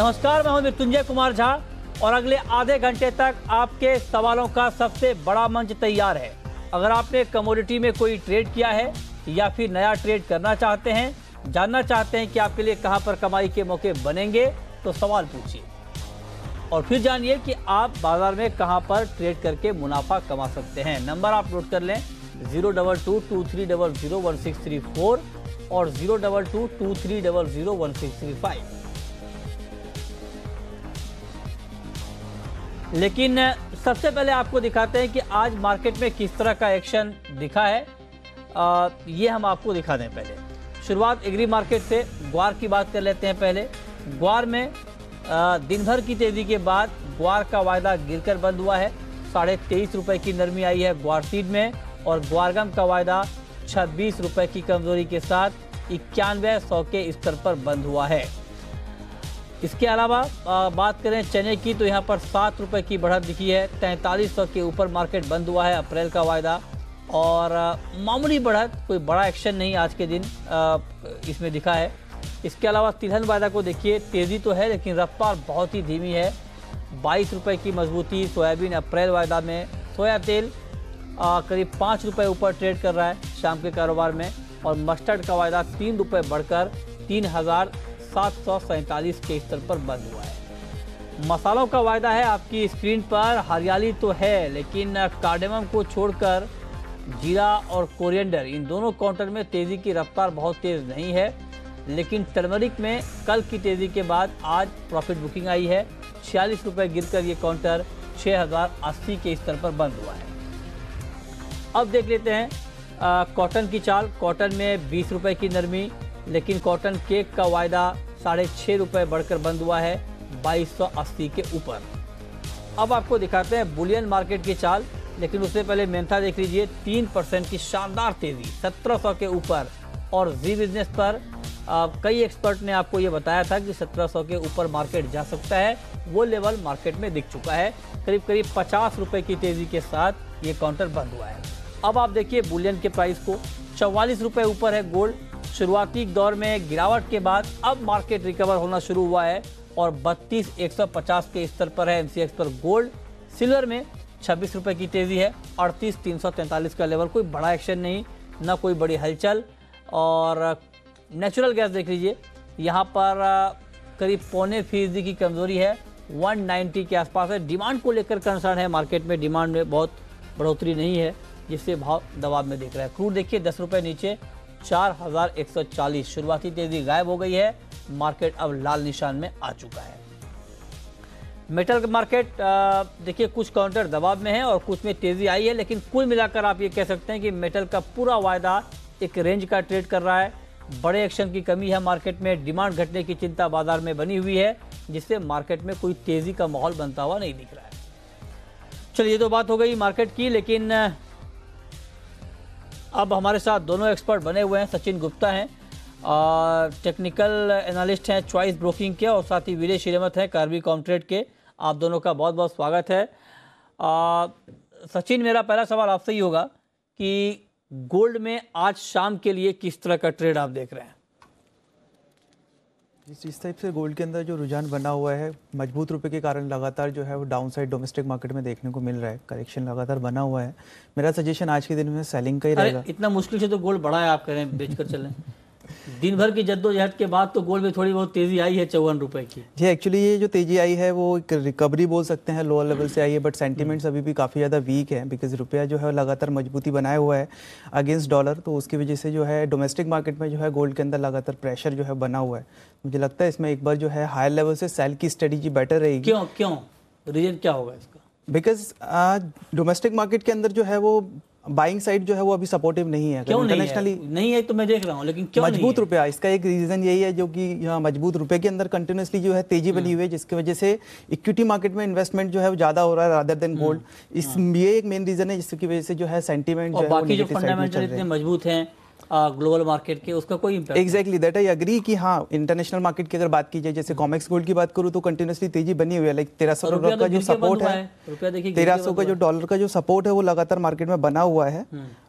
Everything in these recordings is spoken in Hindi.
नमस्कार, मैं हूं मृत्युंजय कुमार झा और अगले आधे घंटे तक आपके सवालों का सबसे बड़ा मंच तैयार है। अगर आपने कमोडिटी में कोई ट्रेड किया है या फिर नया ट्रेड करना चाहते हैं, जानना चाहते हैं कि आपके लिए कहां पर कमाई के मौके बनेंगे, तो सवाल पूछिए और फिर जानिए कि आप बाजार में कहां पर ट्रेड करके मुनाफा कमा सकते हैं। नंबर आप नोट कर लें 02223001634 और 02223001635। लेकिन सबसे पहले आपको दिखाते हैं कि आज मार्केट में किस तरह का एक्शन दिखा है। ये हम आपको दिखा दें। पहले शुरुआत एग्री मार्केट से ग्वार की बात कर लेते हैं। पहले ग्वार में दिन भर की तेजी के बाद ग्वार का वायदा गिरकर बंद हुआ है। 23.5 रुपए की नरमी आई है ग्वार सीड में और ग्वारगम का वायदा 26 रुपए की कमजोरी के साथ 9100 के स्तर पर बंद हुआ है। इसके अलावा बात करें चने की, तो यहाँ पर 7 रुपए की बढ़त दिखी है। 4300 के ऊपर मार्केट बंद हुआ है अप्रैल का वायदा और मामूली बढ़त, कोई बड़ा एक्शन नहीं आज के दिन इसमें दिखा है। इसके अलावा तिलहन वायदा को देखिए, तेज़ी तो है लेकिन रफ्तार बहुत ही धीमी है। 22 रुपए की मजबूती। सोयाबीन अप्रैल वायदा में सोया तेल करीब 5 रुपए ऊपर ट्रेड कर रहा है शाम के कारोबार में और मस्टर्ड का वायदा 3 रुपए बढ़कर 3747 के स्तर पर बंद हुआ है। मसालों का वायदा है आपकी स्क्रीन पर। हरियाली तो है लेकिन कार्डेमम को छोड़कर जीरा और कोरिएंडर, इन दोनों काउंटर में तेज़ी की रफ्तार बहुत तेज़ नहीं है। लेकिन टर्मरिक में कल की तेज़ी के बाद आज प्रॉफिट बुकिंग आई है। 46 रुपये गिरकर ये काउंटर 6080 के स्तर पर बंद हुआ है। अब देख लेते हैं कॉटन की चाल। कॉटन में 20 रुपये की नरमी, लेकिन कॉटन केक का वायदा 6.5 रुपये बढ़कर बंद हुआ है 2280 के ऊपर। अब आपको दिखाते हैं बुलियन मार्केट की चाल, लेकिन उससे पहले मेंथा देख लीजिए। 3% की शानदार तेजी 1700 के ऊपर और जी बिजनेस पर कई एक्सपर्ट ने आपको ये बताया था कि 1700 के ऊपर मार्केट जा सकता है। वो लेवल मार्केट में दिख चुका है। करीब 50 रुपए की तेजी के साथ ये काउंटर बंद हुआ है। अब आप देखिए बुलियन के प्राइस को, 44 रुपए ऊपर है गोल्ड। शुरुआती दौर में गिरावट के बाद अब मार्केट रिकवर होना शुरू हुआ है और 32,150 के स्तर पर है एमसीएक्स पर गोल्ड। सिल्वर में 26 रुपए की तेजी है। 38,343 का लेवल, कोई बड़ा एक्शन नहीं, ना कोई बड़ी हलचल। और नेचुरल गैस देख लीजिए, यहाँ पर करीब 0.25% की कमजोरी है, 190 के आसपास है। डिमांड को लेकर कंसर्न है मार्केट में, डिमांड में बहुत बढ़ोतरी नहीं है जिससे भाव दबाव में दिख रहा है। क्रूड देखिए 10 रुपये नीचे 4140। शुरुआती तेजी गायब हो गई है, मार्केट अब लाल निशान में आ चुका है। मेटल मार्केट देखिए, कुछ काउंटर दबाव में है और कुछ में तेजी आई है, लेकिन कुल मिलाकर आप ये कह सकते हैं कि मेटल का पूरा वायदा एक रेंज का ट्रेड कर रहा है। बड़े एक्शन की कमी है मार्केट में, डिमांड घटने की चिंता बाजार में बनी हुई है, जिससे मार्केट में कोई तेजी का माहौल बनता हुआ नहीं दिख रहा है। चलिए, ये तो बात हो गई मार्केट की, लेकिन अब हमारे साथ दोनों एक्सपर्ट बने हुए हैं। सचिन गुप्ता हैं, टेक्निकल एनालिस्ट हैं चॉइस ब्रोकिंग के, और साथ ही वीरे श्रीमत हैं कार्बी कॉमट्रेड के। आप दोनों का बहुत बहुत स्वागत है। सचिन, मेरा पहला सवाल आपसे ही होगा कि गोल्ड में आज शाम के लिए किस तरह का ट्रेड आप देख रहे हैं? इस टाइप से गोल्ड के अंदर जो रुझान बना हुआ है, मजबूत रुपए के कारण लगातार जो है वो डाउन साइड डोमेस्टिक मार्केट में देखने को मिल रहा है। करेक्शन लगातार बना हुआ है। मेरा सजेशन आज के दिन में सेलिंग का ही रहेगा। इतना मुश्किल से तो गोल्ड बढ़ा है, आप कह रहे हैं बेच कर चलें। दिन भर की जद्दोजहद के बाद तो गोल्ड में थोड़ी बहुत तेजी आई है 54 रुपए की। जी, एक्चुअली ये जो तेजी आई है वो एक रिकवरी बोल सकते हैं, लोअर लेवल से आई है, बट सेंटीमेंट्स अभी भी काफ़ी ज़्यादा वीक है बिकॉज रुपया जो है लगातार मजबूती बनाया हुआ है अगेंस्ट डॉलर। तो उसकी वजह से जो है डोमेस्टिक मार्केट में जो है गोल्ड के अंदर लगातार प्रेशर जो है बना हुआ है। मुझे लगता है इसमें एक बार जो है हायर लेवल से सेल की स्ट्रेटेजी बेटर रहेगी। क्यों रीजन क्या होगा इसका? बिकॉज डोमेस्टिक मार्केट के अंदर जो है वो बाइंग साइड जो है वो अभी सपोर्टिव नहीं है। क्यों इंटरनेशनली नहीं है तो मैं देख रहा हूँ, लेकिन क्यों मजबूत रुपया, इसका एक रीजन यही है जो कि यहाँ मजबूत रुपए के अंदर कंटिन्यूसली जो है तेजी बनी हुई है, जिसकी वजह से इक्विटी मार्केट में इन्वेस्टमेंट जो है वो ज्यादा हो रहा है रादर देन गोल्ड। ये एक मेन रीजन है जिसकी वजह से जो है सेंटीमेंट जो है बाकी जो फंडामेंटल इतने मजबूत हैं, ग्लोबल मार्केट के, उसका कोई impact? Exactly that I agree कि हाँ, इंटरनेशनल मार्केट की अगर बात की जाए, जैसे कॉमेक्स गोल्ड की बात करूँ तो कंटिन्यूसली तेजी बनी हुई है। लाइक 1300 डॉलर का जो सपोर्ट है, रुपया देखिए 1300 का जो डॉलर का जो सपोर्ट है वो लगातार मार्केट में बना हुआ है।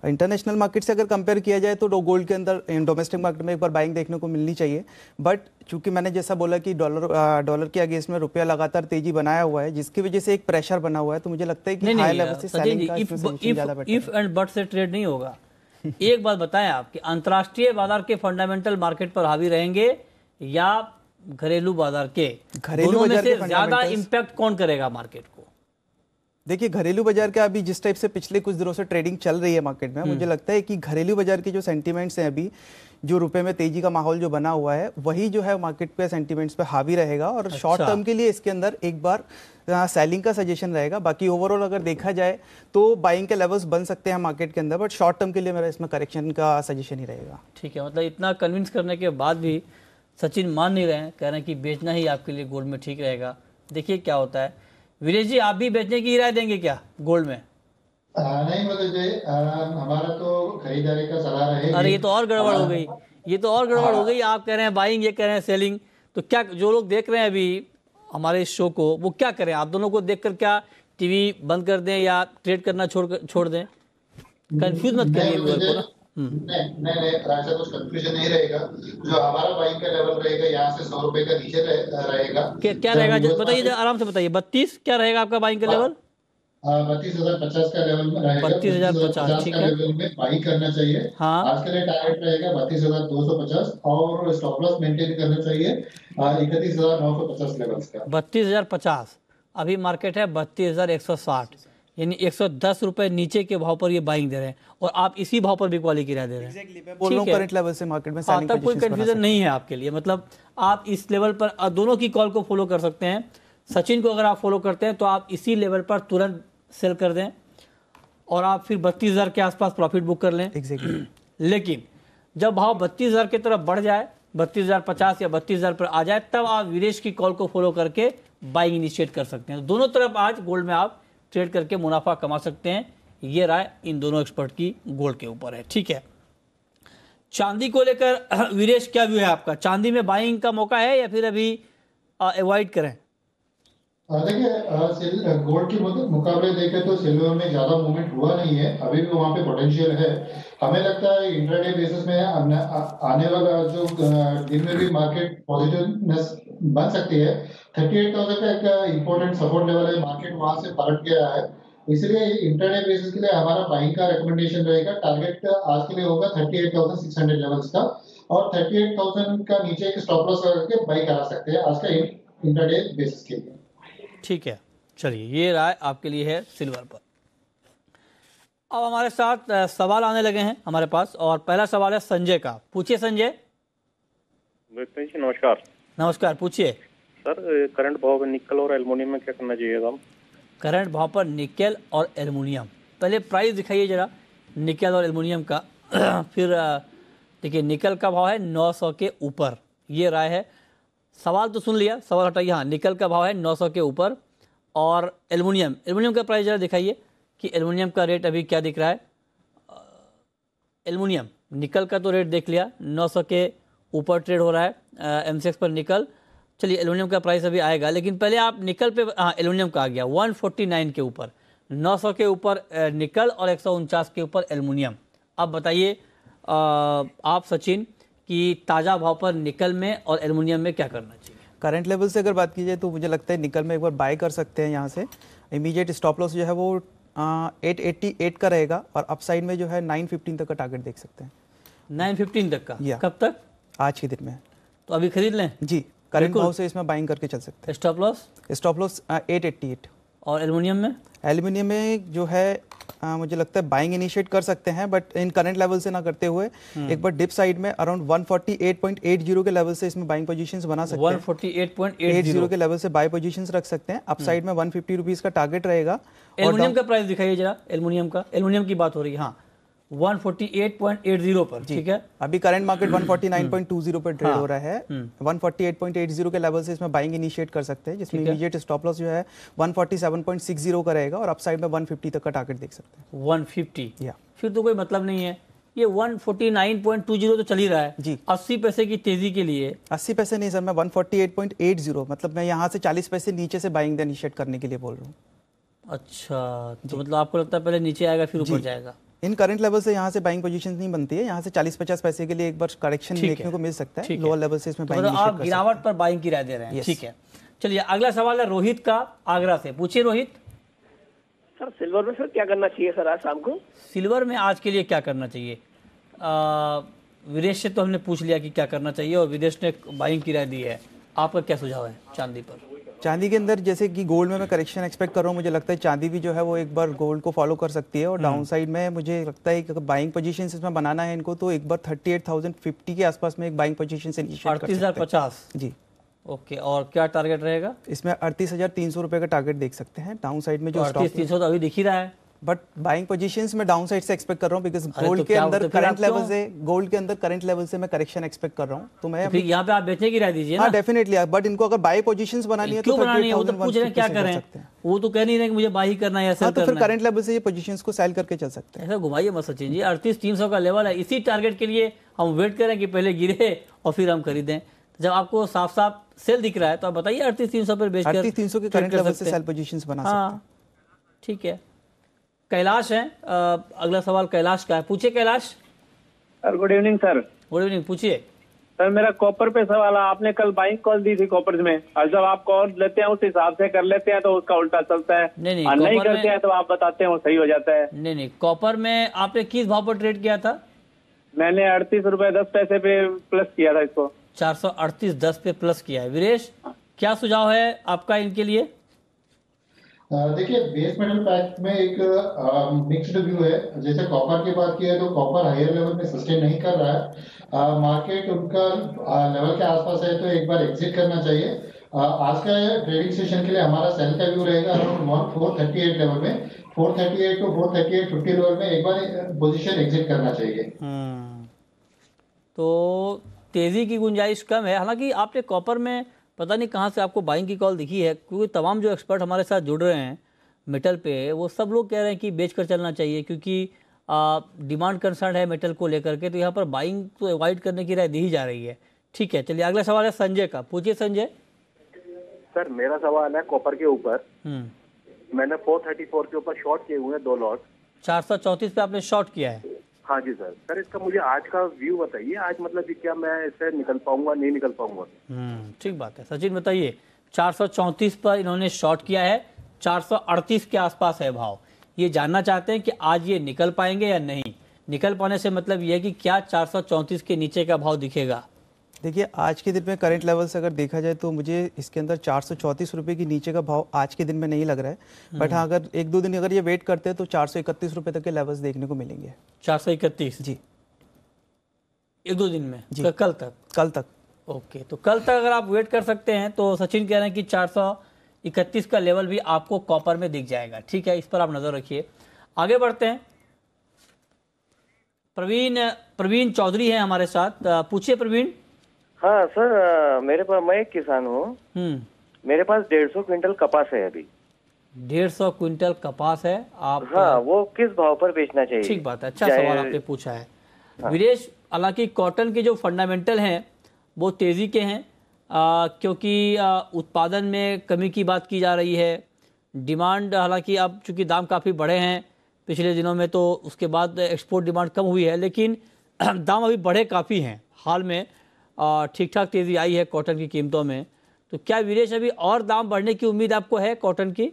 इंटरनेशनल मार्केट से अगर कंपेयर किया जाए तो गोल्ड के अंदर डोमेस्टिक मार्केट में एक बार बाइंग देखने को मिलनी चाहिए। बट चूंकि मैंने जैसा बोला कि डॉलर के अगेंस्ट में रुपया लगातार तेजी बनाया हुआ है, जिसकी वजह से एक प्रेशर बना हुआ है, तो मुझे लगता है कि हाई लेवल से सेलिंग का ज्यादा बेटर है। इफ एंड बट से ट्रेड नहीं होगा। एक बात बताएं आप कि अंतर्राष्ट्रीय बाजार के फंडामेंटल मार्केट पर हावी रहेंगे या घरेलू बाजार के? घरेलू बाजार के ज्यादा इंपैक्ट कौन करेगा मार्केट को? देखिए, घरेलू बाजार का अभी जिस टाइप से पिछले कुछ दिनों से ट्रेडिंग चल रही है मार्केट में, मुझे लगता है कि घरेलू बाजार के जो सेंटीमेंट्स हैं, अभी जो रुपए में तेजी का माहौल जो बना हुआ है, वही जो है मार्केट पे सेंटीमेंट्स पे हावी रहेगा। और शॉर्ट टर्म के लिए इसके अंदर एक बार सेलिंग का सजेशन रहेगा। बाकी ओवरऑल अगर देखा जाए तो बाइंग के लेवल्स बन सकते हैं मार्केट के अंदर, बट शॉर्ट टर्म के लिए मेरा इसमें करेक्शन का सजेशन ही रहेगा। ठीक है, मतलब इतना कन्विंस करने के बाद भी सचिन मान नहीं रहे हैं, कह रहे हैं कि बेचना ही आपके लिए गोल्ड में ठीक रहेगा। देखिए क्या होता है। वीरेश जी, आप भी बेचने की राय देंगे क्या गोल्ड में? नहीं मतलब जी, हमारा तो खरीदारी का सलाह रहेगी। अरे ये तो और गड़बड़ हो गई, ये तो और गड़बड़ हो गई। आप कह रहे हैं बाइंग, ये कह रहे हैं सेलिंग। तो क्या जो लोग देख रहे हैं अभी हमारे इस शो को, वो क्या करें? आप दोनों को देखकर क्या टीवी बंद कर दें या ट्रेड करना छोड़ दें? कंफ्यूज मत करिए लोगों को ना। नहीं, ऐसा कुछ कंफ्यूजन नहीं रहेगा। जो हमारा बाइंग का लेवल रहेगा, यहाँ से 100 रुपए का नीचे रहेगा। क्या रहेगा बताइए, आराम से बताइए। 32 क्या रहेगा आपका बाइंग का लेवल? 32,050 का लेवल में रहेगा। 32,050 ठीक है, लेवल में बाई करना चाहिए। हाँ, आज के लिए टारगेट रहेगा 32,250 और स्टॉप लॉस मेंटेन करना चाहिए 31,950 लेवल्स का। 32,050 अभी मार्केट है 32,160, यानी 110 रुपए नीचे के भाव पर ये बाइंग दे रहे हैं और आप इसी भाव पर बिकवाली गिरा दे रहे हैं। करंट लेवल से मार्केट में हाँ, तब कोई कंफ्यूजन नहीं है आपके लिए। मतलब आप इस लेवल पर दोनों की कॉल को फॉलो कर सकते हैं। सचिन को अगर आप फॉलो करते हैं तो आप इसी लेवल पर तुरंत सेल कर दें और आप फिर 32,000 के आसपास प्रॉफिट बुक कर लें। लेकिन जब भाव 32,000 की तरफ बढ़ जाए, 32,050 या 32,000 पर आ जाए, तब आप वीरेश की कॉल को फॉलो करके बाइंग इनिशिएट कर सकते हैं। दोनों तरफ आज गोल्ड में आप ट्रेड करके मुनाफा कमा सकते हैं। ये राय इन दोनों एक्सपर्ट की गोल्ड के ऊपर है। ठीक है, चांदी को लेकर वीरेश क्या व्यू है आपका? चांदी में बाइंग का मौका है या फिर अभी अवॉइड करें? देखिए, गोल्ड के मुकाबले देखें तो सिल्वर में ज्यादा मूवमेंट हुआ नहीं है, अभी भी वहाँ पे पोटेंशियल है। हमें लगता है इंट्राडे बेसिस में आने वाला जो दिन में भी मार्केट पॉजिटिवनेस बन सकती है। 38,000 का एक इम्पोर्टेंट सपोर्ट लेवल है, मार्केट वहां से पलट गया है, इसलिए इंट्राडे बेसिस के लिए हमारा बाइंग का रिकमेंडेशन रहेगा। टारगेट आज के लिए होगा 38,600 लेवल्स का और 38,000 का नीचे एक स्टॉप लॉस करके बाई करा सकते हैं आज का इंट्राडे बेसिस के लिए। ठीक है, चलिए ये राय आपके लिए है सिल्वर पर। अब हमारे साथ सवाल आने लगे हैं हमारे पास और पहला सवाल है संजय का। पूछिए संजय। नमस्कार। नमस्कार, पूछिए सर। करंट भाव पर निकल और एल्युमिनियम में क्या करना चाहिए हम? करंट भाव पर निकेल और एल्युमिनियम, पहले प्राइस दिखाइए जरा निकेल और एल्युमिनियम का। फिर देखिए निकल का भाव है 900 के ऊपर, ये राय है। सवाल तो सुन लिया, सवाल हटाइए। हाँ, निकल का भाव है 900 के ऊपर और एल्युमिनियम का प्राइस जरा दिखाइए कि एल्युमिनियम का रेट अभी क्या दिख रहा है। एल्युमिनियम, निकल का तो रेट देख लिया, 900 के ऊपर ट्रेड हो रहा है एमसीएक्स पर निकल। चलिए एल्युमिनियम का प्राइस अभी आएगा, लेकिन पहले आप निकल पे, हाँ एल्युमिनियम का आ गया 149 के ऊपर, 900 के ऊपर निकल और 149 के ऊपर एल्युमिनियम। अब बताइए आप सचिन कि ताज़ा भाव पर निकल में और एल्युमिनियम में क्या करना चाहिए? करंट लेवल से अगर बात की जाए तो मुझे लगता है निकल में एक बार बाय कर सकते हैं। यहाँ से इमीडिएट स्टॉप लॉस जो है वो 888 का रहेगा और अपसाइड में जो है 915 तक का टारगेट देख सकते हैं। 915 तक का? कब तक? आज के दिन में। तो अभी खरीद लें? जी, करंट भाव से इसमें बाइंग करके चल सकते हैं। Stop loss? Stop loss 888। और एल्युमिनियम में? एल्युमिनियम में जो है मुझे लगता है बाइंग इनिशिएट कर सकते हैं, बट इन करंट लेवल से ना करते हुए एक बार डिप साइड में अराउंड 148.80 के लेवल से इसमें बाइंग पोजीशंस बना सकते हैं। 148.80 के लेवल से बाय पोजीशंस रख सकते हैं। अप साइड में 150 रुपीज का टारगेट रहेगा। एल्युमिनियम का प्राइस दिखाइए जरा, एल्युमिनियम की बात हो रही है। हाँ, 148.80 पर, ठीक है। अभी करंट मार्केट 149.20 पर ट्रेड हो रहा है। 148.80 के लेवल से इसमें बाइंग इनिशिएट कर सकते हैं, जिसमें इमीडिएट स्टॉप लॉस जो है 147.60 का रहेगा और अपसाइड में 150 तक का टारगेट देख सकते हैं। 150, या फिर तो कोई मतलब नहीं है ये 149.20 तो चल ही रहा है जी। 80 पैसे की तेजी के लिए। 80 पैसे नहीं सर, मैं 148.80, मतलब मैं यहाँ से 40 पैसे नीचे से बाइंग इनिशिएट करने के लिए बोल रहा हूँ। अच्छा, तो मतलब आपको लगता है पहले नीचे आएगा फिर ऊपर जाएगा। इन करंट लेवल से यहाँ से बाइंग पोजीशन नहीं बनती है, यहाँ से 40-50 पैसे के लिए एक बार करेक्शन देखने को मिल सकता है। लोअर लेवल से इसमें तो बाइंग मतलब आप गिरावट पर बाइंग की राय दे रहे हैं। ठीक है, चलिए अगला सवाल है रोहित का, आगरा से। पूछिए रोहित। सर सिल्वर में सर क्या करना चाहिए सर आज शाम को? सिल्वर में आज के लिए क्या करना चाहिए? विदेश से तो हमने पूछ लिया कि क्या करना चाहिए और विदेश ने बाइंग की राय दी है। आपका क्या सुझाव है चांदी पर? चांदी के अंदर जैसे कि गोल्ड में मैं करेक्शन एक्सपेक्ट कर रहा हूँ, मुझे लगता है चांदी भी जो है वो एक बार गोल्ड को फॉलो कर सकती है। और डाउन साइड में मुझे लगता है कि अगर बाइंग पोजीशन इसमें बनाना है इनको, तो एक बार 38,050 के आसपास में एक बाइंग पोजीशन से इनिशिएट कर सकते हैं। 38,050 जी। ओके, और क्या टारगेट रहेगा इसमें? 38,300 रुपए का टारगेट देख सकते हैं डाउन साइड में। जो 38,300 तो अभी दिख ही रहा है, बट बाइंग पोजीशंस में डाउन साइड से एक्सपेक्ट कर रहा हूं, बिकॉज गोल्ड तो के क्या अंदर होता है फिर करंट आप लेवल से, गोल्ड के अंदर करंट लेवल से मैं करेक्शन एक्सपेक्ट कर रहा हूं। तो मैं फिर यहाँ पे आप बेचने की राय दीजिए ना। हाँ डेफिनेटली, बट इनको अगर बाई पोजीशंस बनानी है तो क्यों बनानी है? वो तो पूछ रहे हैं क्या 38,150 करें, कर सकते हैं। वो तो कह नहीं रहे कि मुझे बाई करना है या सेल हाँ, तो फिर करना है। करंट लेवल से ये पोजीशंस को सेल करके चल सकते हैं। ऐसा घुमाइए मत सचिन जी, 38,300 का लेवल है, इसी टारगेट के लिए हम वेट करें कि पहले गिरे और फिर हम खरीदें। जब आपको साफ साफ सेल दिख रहा है तो आप बताइए 38,300 पर बेचकर 38,300 के करंट लेवल से सेल पोजीशंस बना सकते हैं। हाँ ठीक है। कैलाश है, अगला सवाल कैलाश का है। पूछिए Kailash. Sir good evening sir. Good evening, पूछिए। सर मेरा कॉपर पे सवाल है। आपने कल बाइंग कॉल दी थी कॉपर में, और जब आप कॉल लेते हैं उस हिसाब से कर लेते हैं तो उसका उल्टा चलता है, नहीं, और नहीं कॉपर करते हैं तो आप बताते हैं वो सही हो जाता है। नहीं, कॉपर में आपने किस भाव पर ट्रेड किया था? मैंने 38 रुपए 10 पैसे पे प्लस किया था इसको। 438.10 पे प्लस किया है। वीरेश, क्या सुझाव है आपका इनके लिए? देखिए बेस मेटल पैक में एक मिक्स्ड व्यू है। जैसे कॉपर की बात की है तो कॉपर हायर लेवल में सस्टेन नहीं कर रहा है, मार्केट उनका लेवल के आसपास है तो एक बार एग्जिट करना चाहिए। आज का ट्रेडिंग सेशन के लिए हमारा सेल का व्यू रहेगा अराउंड 438 लेवल में, 438 टू 438.50 लेवल में एक बार पोजीशन एग्जिट करना चाहिए। तो तेजी की गुंजाइश कम है। हालांकि आपने कॉपर में पता नहीं कहाँ से आपको बाइंग की कॉल दिखी है, क्योंकि तमाम जो एक्सपर्ट हमारे साथ जुड़ रहे हैं मेटल पे, वो सब लोग कह रहे हैं कि बेच कर चलना चाहिए, क्योंकि डिमांड कंसर्न है मेटल को लेकर के। तो यहाँ पर बाइंग तो अवॉइड करने की राय दी ही जा रही है। ठीक है, चलिए अगला सवाल है संजय का। पूछिए संजय। सर मेरा सवाल है कॉपर के ऊपर। मैंने 434 के ऊपर शॉर्ट किए हुए हैं 2 लॉट। 434 पे आपने शॉर्ट किया है? हाँ जी सर। सर इसका मुझे आज का व्यू बताइए, आज मतलब कि क्या मैं इससे निकल पाऊंगा नहीं निकल पाऊंगा? ठीक बात है। सचिन बताइए। 434 पर इन्होंने शॉर्ट किया है, 438 के आसपास है भाव। ये जानना चाहते हैं कि आज ये निकल पाएंगे या नहीं। निकल पाने से मतलब ये है कि क्या 434 के नीचे का भाव दिखेगा? देखिए आज के दिन में करंट लेवल से अगर देखा जाए तो मुझे इसके अंदर 434 रुपये की नीचे का भाव आज के दिन में नहीं लग रहा है। बट हाँ, अगर 1-2 दिन अगर ये वेट करते हैं तो 431 रुपये तक के लेवल्स देखने को मिलेंगे। 431 जी, 1-2 दिन में जी। तो कल तक? ओके, तो कल तक अगर आप वेट कर सकते हैं तो सचिन कह रहे हैं कि 431 का लेवल भी आपको कॉपर में दिख जाएगा। ठीक है, इस पर आप नजर रखिए। आगे बढ़ते हैं। प्रवीण चौधरी है हमारे साथ। पूछिए प्रवीण। हाँ सर, मेरे पास, मैं एक किसान हूँ, मेरे पास 150 क्विंटल कपास है अभी। 150 क्विंटल कपास है आप? हाँ, वो किस भाव पर बेचना चाहिए? ठीक बात है, अच्छा सवाल आपने पूछा है। विदेश, हालांकि कॉटन के जो फंडामेंटल हैं वो तेजी के हैं, क्योंकि उत्पादन में कमी की बात की जा रही है। डिमांड, हालांकि अब चूंकि दाम काफ़ी बढ़े हैं पिछले दिनों में, तो उसके बाद एक्सपोर्ट डिमांड कम हुई है, लेकिन दाम अभी बढ़े काफ़ी हैं। हाल में ठीक ठाक तेज़ी आई है कॉटन की कीमतों में। तो क्या विदेश अभी और दाम बढ़ने की उम्मीद आपको है कॉटन की?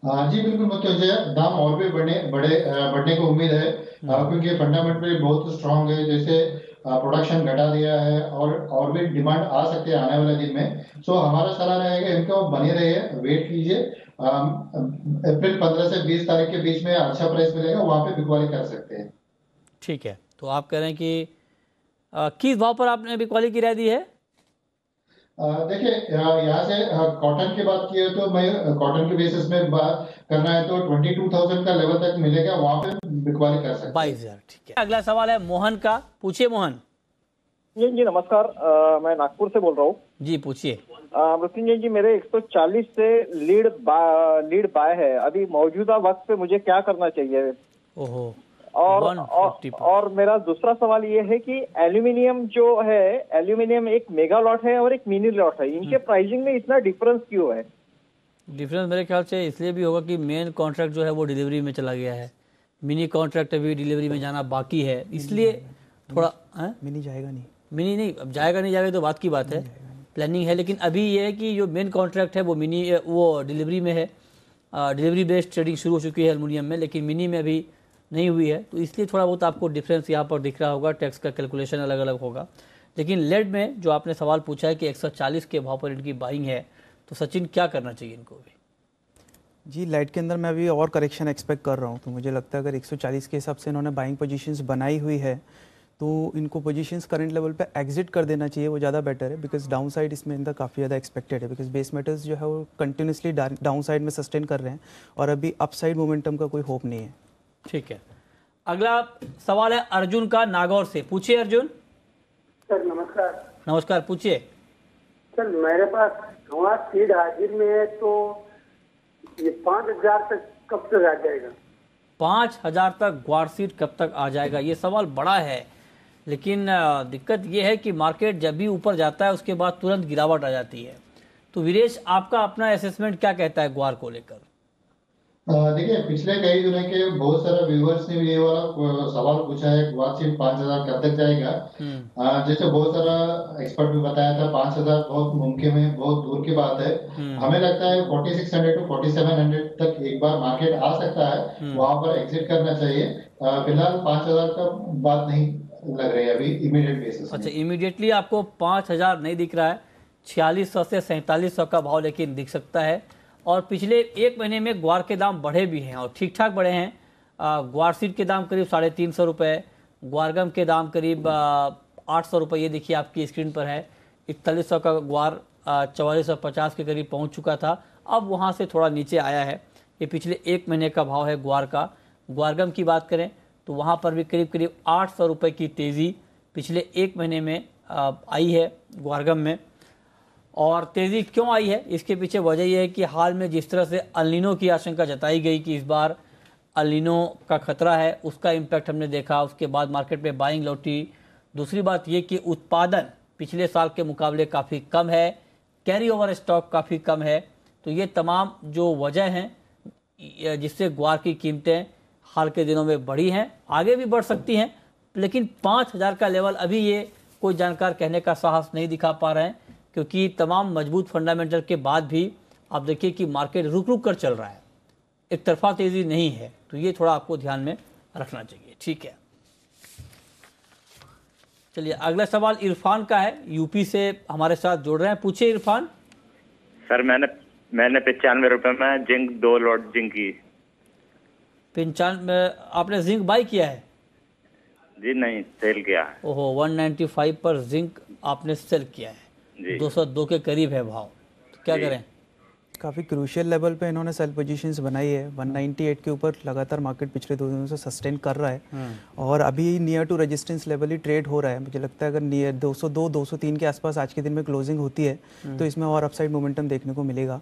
जी बिल्कुल मुझे दाम और भी बढ़ने को उम्मीद है, क्योंकि फंडामेंटली बहुत स्ट्रांग है। जैसे प्रोडक्शन घटा दिया है और भी डिमांड आ सकती है आने वाले दिन में। सो हमारा सलाह रहेगा इनको बने रहिए, वेट कीजिए। अप्रैल 15 से 20 तारीख के बीच में अच्छा प्राइस मिलेगा, वहां पे बिकवाली कर सकते हैं। ठीक है, तो आप कह रहे हैं कि किस भाव पर आपने बिकवाली की राय दी है? देखिए यहाँ से कॉटन की बात की है तो मैं कॉटन के बेसिस में बात करना है तो 22,000 का लेवल तक मिलेगा, वहां पे बिकवाली कर सकते हैं। 22,000। ठीक है, अगला सवाल है मोहन का। पूछिए मोहन। जी नमस्कार, मैं नागपुर से बोल रहा हूँ। जी पूछिए। मृत्युंजय जी, मेरे 140 से लीड बाय है। अभी मौजूदा वक्त पे मुझे क्या करना चाहिए? ओहो, और मेरा दूसरा सवाल ये है कि एल्यूमिनियम जो है, एल्यूमिनियम एक मेगा लॉट है और एक मिनी लॉट है, इनके प्राइसिंग में इतना डिफरेंस क्यों है? डिफरेंस मेरे ख्याल से इसलिए भी होगा कि मेन कॉन्ट्रैक्ट जो है वो डिलीवरी में चला गया है, मिनी कॉन्ट्रैक्ट अभी डिलीवरी में जाना बाकी है, इसलिए थोड़ा मिनी जाएगा नहीं, मिनी नहीं, अब जाएगा नहीं जाएगा तो बात की बात है, प्लानिंग है, लेकिन अभी ये है कि जो मेन कॉन्ट्रैक्ट है वो मिनी वो डिलीवरी में है, डिलीवरी बेस्ड ट्रेडिंग शुरू हो चुकी है एल्युमिनियम में, लेकिन मिनी में अभी नहीं हुई है, तो इसलिए थोड़ा बहुत आपको डिफरेंस यहाँ पर दिख रहा होगा, टैक्स का कैलकुलेशन अलग अलग होगा। लेकिन लेड में जो आपने सवाल पूछा है कि 140 के भाव पर इनकी बाइंग है, तो सचिन क्या करना चाहिए इनको भी? जी, लाइट के अंदर मैं अभी और करेक्शन एक्सपेक्ट कर रहा हूँ, तो मुझे लगता है अगर 140 के हिसाब से इन्होंने बाइंग पोजीशंस बनाई हुई है तो इनको पोजीशंस करंट लेवल पे एग्जिट कर देना चाहिए, वो ज़्यादा बेटर है, बिकॉज डाउन साइड इसमें इनका काफ़ी ज़्यादा एक्सपेक्टेड है, बिकॉज बेस मेटल्स जो है वो कंटिन्यूसली डाउन साइड में सस्टेन कर रहे हैं और अभी अप साइड मोमेंटम का कोई होप नहीं है। ठीक है, अगला सवाल है अर्जुन का नागौर से। पूछिए अर्जुन। सर नमस्कार। नमस्कार, पूछिए। सर मेरे पास धुआं सीड हाजिर में है, तो ये 5,000 तक कब तक आ जाएगा? 5,000 तक ग्वार सीड कब तक आ जाएगा, ये सवाल बड़ा है, लेकिन दिक्कत ये है कि मार्केट जब भी ऊपर जाता है उसके बाद तुरंत गिरावट आ जाती है। तो वीरेश, आपका अपना असेसमेंट क्या कहता है ग्वार को लेकर? देखिए, पिछले कई दिनों के बहुत सारे व्यूअर्स ने भी ये वाला सवाल पूछा है, ग्वार सीड 5,000 कब तक जाएगा। जैसे बहुत सारा एक्सपर्ट भी बताया था 5,000 बहुत मुमकिन है, बहुत दूर की बात है। हमें लगता है 4600 टू 4700 तक एक बार मार्केट आ सकता है, वहां पर एग्जिट करना चाहिए। फिलहाल 5,000 का बात नहीं लग रही है अभी इमीडिएट बेसिस। अच्छा, इमीडिएटली आपको 5,000 नहीं दिख रहा है, 4600 से 4700 का भाव लेकिन दिख सकता है। और पिछले एक महीने में ग्वार के दाम बढ़े भी हैं और ठीक ठाक बढ़े हैं। ग्वार सीड के दाम करीब 350 रुपये, ग्वारगम के दाम करीब 800 रुपये, ये देखिए आपकी स्क्रीन पर है। 4100 का ग्वार 4450 के करीब पहुंच चुका था, अब वहां से थोड़ा नीचे आया है। ये पिछले एक महीने का भाव है ग्वार का। ग्वारगम की बात करें तो वहाँ पर भी करीब करीब 800 रुपये की तेज़ी पिछले एक महीने में आई है ग्वारगम में। और तेज़ी क्यों आई है, इसके पीछे वजह यह है कि हाल में जिस तरह से अल्नीनो की आशंका जताई गई कि इस बार अल्नीनो का खतरा है, उसका इम्पैक्ट हमने देखा, उसके बाद मार्केट में बाइंग लौटी। दूसरी बात ये कि उत्पादन पिछले साल के मुकाबले काफ़ी कम है, कैरी ओवर स्टॉक काफ़ी कम है। तो ये तमाम जो वजह हैं जिससे ग्वार की कीमतें हाल के दिनों में बढ़ी हैं, आगे भी बढ़ सकती हैं, लेकिन 5,000 का लेवल अभी ये कोई जानकार कहने का साहस नहीं दिखा पा रहे हैं, क्योंकि तमाम मजबूत फंडामेंटल के बाद भी आप देखिए कि मार्केट रुक रुक कर चल रहा है, एक तरफा तेज़ी नहीं है। तो ये थोड़ा आपको ध्यान में रखना चाहिए। ठीक है, चलिए अगला सवाल इरफान का है, यूपी से हमारे साथ जुड़ रहे हैं। पूछिए इरफान। सर मैंने 95 रुपए में जिंक 2 लॉट जिंक की। 95 आपने जिंक बाई किया है? जी नहीं, सेल किया है। ओहो, 195 पर जिंक आपने सेल किया है, 202 के करीब है भाव, तो क्या करें? काफ़ी क्रूशियल लेवल पे इन्होंने सेल पोजीशंस बनाई है। 198 के ऊपर लगातार मार्केट पिछले 2 दिनों से सस्टेन कर रहा है और अभी नियर टू रेजिस्टेंस लेवल ही ट्रेड हो रहा है। मुझे लगता है अगर नियर 202 203 के आसपास आज के दिन में क्लोजिंग होती है तो इसमें और अपसाइड मोमेंटम देखने को मिलेगा।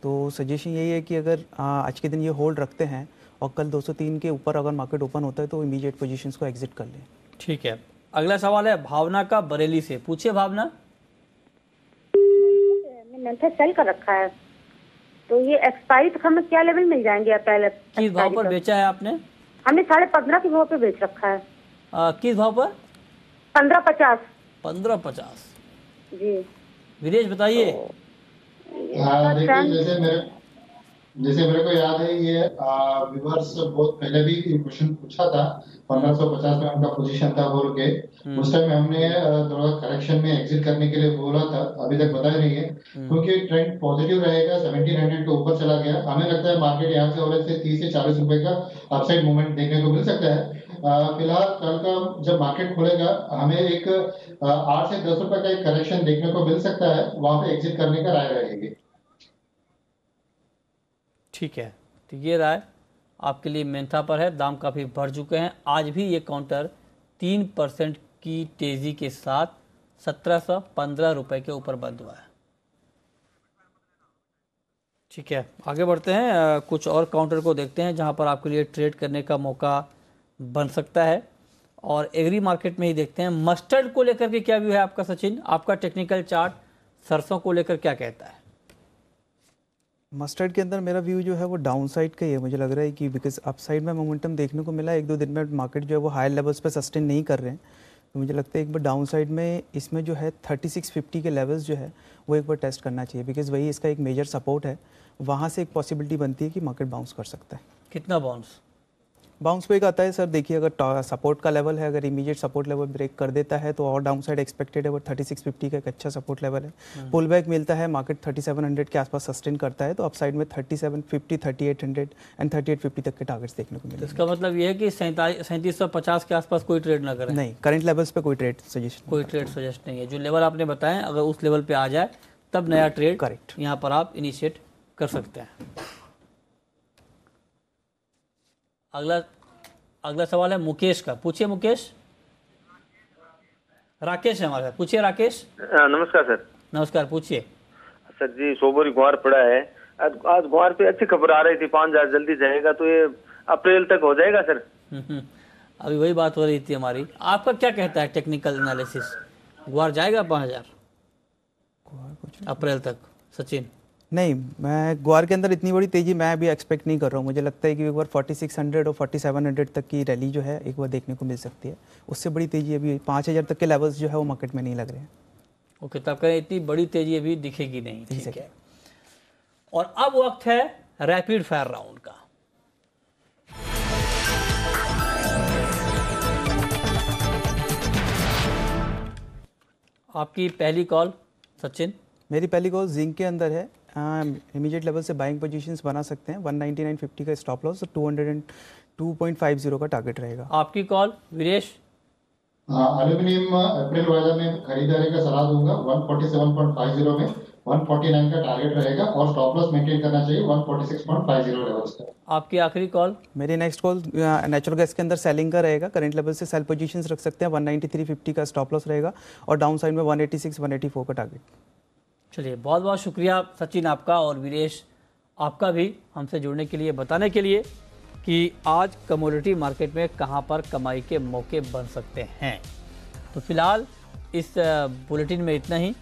तो सजेशन यही है कि अगर आज के दिन ये होल्ड रखते हैं और कल 203 के ऊपर अगर मार्केट ओपन होता है तो इमीडिएट पोजीशंस को एग्जिट कर लें। ठीक है, अगला सवाल है भावना का बरेली से। पूछिए भावना। मैंने सेल कर रखा है, तो ये एक्सपायरी तक हमें क्या लेवल मिल जाएंगे? पहले किस भाव पर बेचा है आपने? हमने 15.5 के भाव पे बेच रखा है। किस भाव पर? 15.50। 15.50 जी। विदेश बताइए। देखिए, जैसे मेरे को याद है, ये व्यूअर्स बहुत पहले भी क्वेश्चन पूछा था, 1550 में उनका पोजीशन था बोल के। उस टाइम हमने थोड़ा करेक्शन में एग्जिट करने के लिए बोला था, अभी तक बता नहीं है, क्योंकि ट्रेंड पॉजिटिव रहेगा। 1700 के ऊपर चला गया, हमें लगता है मार्केट यहाँ से और से 30 से 40 रुपए का अपसाइड मूवमेंट देखने को मिल सकता है। फिलहाल कल का जब मार्केट खुलेगा हमें एक 8 से 10 रुपए का एक करेक्शन देखने को मिल सकता है, वहां पे एग्जिट करने का राय रहेगी। ठीक है, तो ये राय आपके लिए मेंथा पर है। दाम काफ़ी बढ़ चुके हैं, आज भी ये काउंटर 3% की तेज़ी के साथ 1715 रुपये के ऊपर बंद हुआ है। ठीक है, आगे बढ़ते हैं, कुछ और काउंटर को देखते हैं जहां पर आपके लिए ट्रेड करने का मौका बन सकता है। और एग्री मार्केट में ही देखते हैं मस्टर्ड को लेकर के क्या व्यू है आपका सचिन? आपका टेक्निकल चार्ट सरसों को लेकर क्या कहता है? मस्टर्ड के अंदर मेरा व्यू जो है वो डाउन साइड का ही है। मुझे लग रहा है कि बिकॉज अप साइड में मोमेंटम देखने को मिला, 1-2 दिन में मार्केट जो है वो हायर लेवल्स पे सस्टेन नहीं कर रहे हैं, तो मुझे लगता है एक बार डाउन साइड में इसमें जो है 3650 के लेवल्स जो है वो एक बार टेस्ट करना चाहिए, बिकॉज वही इसका एक मेजर सपोर्ट है। वहाँ से एक पॉसिबिलिटी बनती है कि मार्केट बाउंस कर सकता है। कितना बाउंस पे आता है सर? देखिए, अगर सपोर्ट का लेवल है, अगर इमीडिएट सपोर्ट लेवल ब्रेक कर देता है तो और डाउन साइड एक्सपेक्टेड है। वो 3650 का एक अच्छा सपोर्ट लेवल है। पुल बैक मिलता है, मार्केट 3700 के आसपास सस्टेन करता है, तो अपसाइड में 3750, 3800 एंड 3850 तक के टारगेट्स देखने को मिलेंगे। तो इसका मतलब ये है कि 3750 के आसपास कोई ट्रेड ना करें? नहीं, करंट लेवल्स पे कोई ट्रेड सजेस्ट नहीं है। जो लेवल आपने बताया, अगर उस लेवल पे आ जाए तब नया ट्रेड करेक्ट यहाँ पर आप इनिशिएट कर सकते हैं। अगला सवाल है मुकेश का। पूछिए मुकेश। राकेश है हमारे साथ। पूछिए राकेश। नमस्कार सर। नमस्कार, पूछिए। सर जी, सोबरी ग्वार पड़ा है। आज ग्वार पे अच्छी खबर आ रही थी, 5000 जल्दी जाएगा, तो ये अप्रैल तक हो जाएगा सर? अभी वही बात हो रही थी हमारी। आपका क्या कहता है टेक्निकल एनालिसिस? ग्वार जाएगा 5000 अप्रैल तक सचिन? नहीं, मैं ग्वार के अंदर इतनी बड़ी तेजी मैं अभी एक्सपेक्ट नहीं कर रहा हूँ। मुझे लगता है कि एक बार 4600 और 4700 तक की रैली जो है एक बार देखने को मिल सकती है। उससे बड़ी तेजी अभी 5000 तक के लेवल्स जो है वो मार्केट में नहीं लग रहे हैं। ओके, तब करें इतनी बड़ी तेजी अभी दिखेगी नहीं। ठीक है। और अब वक्त है रैपिड फायर राउंड का। आपकी पहली कॉल सचिन। मेरी पहली कॉल जिंक के अंदर है। इमीडिएट लेवल से बाइंग पोजीशंस बना सकते हैं। 199.50 का स्टॉप लॉस और 202.50 का टारगेट रहेगा। आपकी कॉल वीरेश। एल्यूमिनियम अप्रैल वायदा में खरीदारी का सलाह दूंगा 147.50 में, 149 का टारगेट रहेगा और स्टॉप लॉस मेंटेन करना चाहिए 146.50 लेवल्स का। आपकी आखिरी कॉल। मेरी नेक्स्ट कॉल नेचुरल गैस के अंदर सेलिंग का रहेगा। करंट लेवल से सेल पोजीशंस रख सकते हैं। 193.50 का स्टॉप लॉस रहेगा और डाउन साइड में 186, 184 का टारगेट। चलिए, बहुत बहुत शुक्रिया सचिन आपका और वीरेश आपका भी हमसे जुड़ने के लिए, बताने के लिए कि आज कमोडिटी मार्केट में कहां पर कमाई के मौके बन सकते हैं। तो फिलहाल इस बुलेटिन में इतना ही।